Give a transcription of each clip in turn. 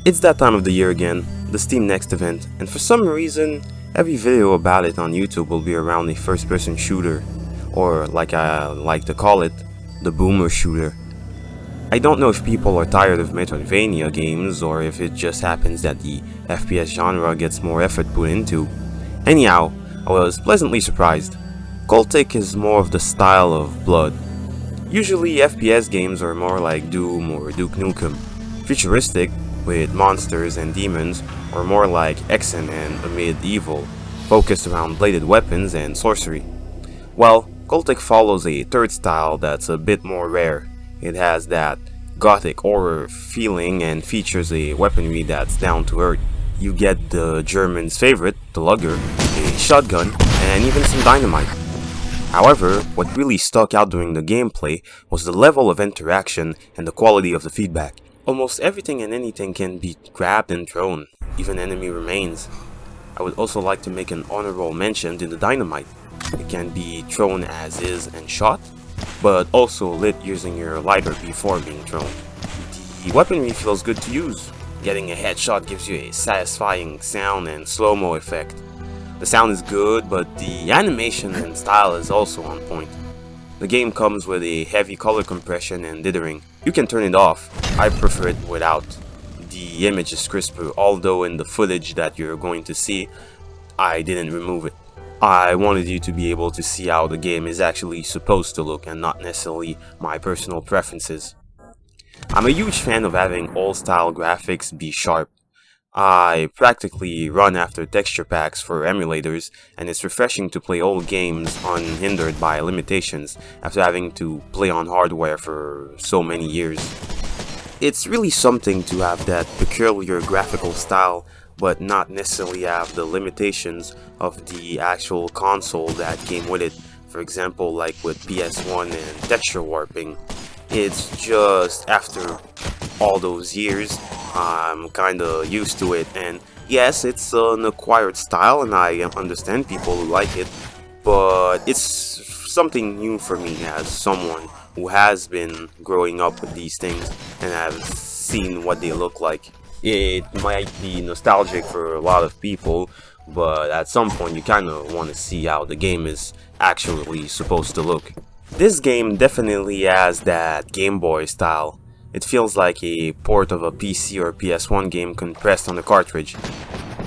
It's that time of the year again, the Steam Next event, and for some reason, every video about it on YouTube will be around a first-person shooter, or like I like to call it, the boomer shooter. I don't know if people are tired of Metroidvania games, or if it just happens that the FPS genre gets more effort put into. Anyhow, I was pleasantly surprised. Cultic is more of the style of Blood. Usually FPS games are more like Doom or Duke Nukem, futuristic, with monsters and demons, or more like Exen and Amid Evil, focused around bladed weapons and sorcery. Well, Cultic follows a third style that's a bit more rare. It has that gothic horror feeling and features a weaponry that's down to earth. You get the German's favorite, the Lugger, a shotgun, and even some dynamite. However, what really stuck out during the gameplay was the level of interaction and the quality of the feedback. Almost everything and anything can be grabbed and thrown, even enemy remains. I would also like to make an honorable mention to the dynamite. It can be thrown as is and shot, but also lit using your lighter before being thrown. The weaponry feels good to use. Getting a headshot gives you a satisfying sound and slow-mo effect. The sound is good, but the animation and style is also on point. The game comes with a heavy color compression and dithering. You can turn it off. I prefer it without. The image is crisper, although in the footage that you're going to see, I didn't remove it. I wanted you to be able to see how the game is actually supposed to look and not necessarily my personal preferences. I'm a huge fan of having old style graphics be sharp. I practically run after texture packs for emulators, and it's refreshing to play old games unhindered by limitations after having to play on hardware for so many years. It's really something to have that peculiar graphical style, but not necessarily have the limitations of the actual console that came with it. For example, like with PS1 and texture warping. It's just after all those years, I'm kinda used to it, and yes, it's an acquired style and I understand people who like it, but it's something new for me as someone who has been growing up with these things and have seen what they look like. It might be nostalgic for a lot of people, but at some point you kinda want to see how the game is actually supposed to look. This game definitely has that Game Boy style. It feels like a port of a PC or PS1 game compressed on the cartridge,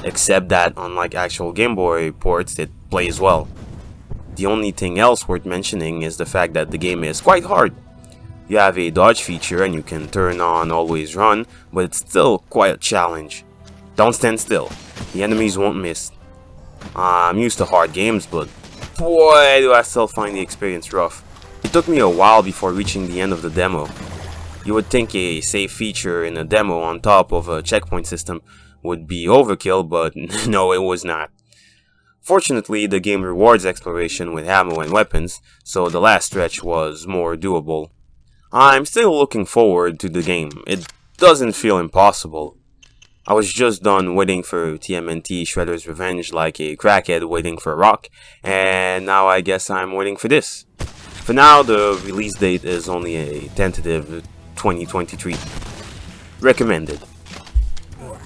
except that unlike actual Game Boy ports, it plays well. The only thing else worth mentioning is the fact that the game is quite hard. You have a dodge feature and you can turn on always run, but it's still quite a challenge. Don't stand still, the enemies won't miss. I'm used to hard games, but boy do I still find the experience rough. It took me a while before reaching the end of the demo. You would think a save feature in a demo on top of a checkpoint system would be overkill, but no, it was not. Fortunately, the game rewards exploration with ammo and weapons, so the last stretch was more doable. I'm still looking forward to the game. It doesn't feel impossible. I was just done waiting for TMNT Shredder's Revenge like a crackhead waiting for a rock, and now I guess I'm waiting for this. For now, the release date is only a tentative 2023. Recommended.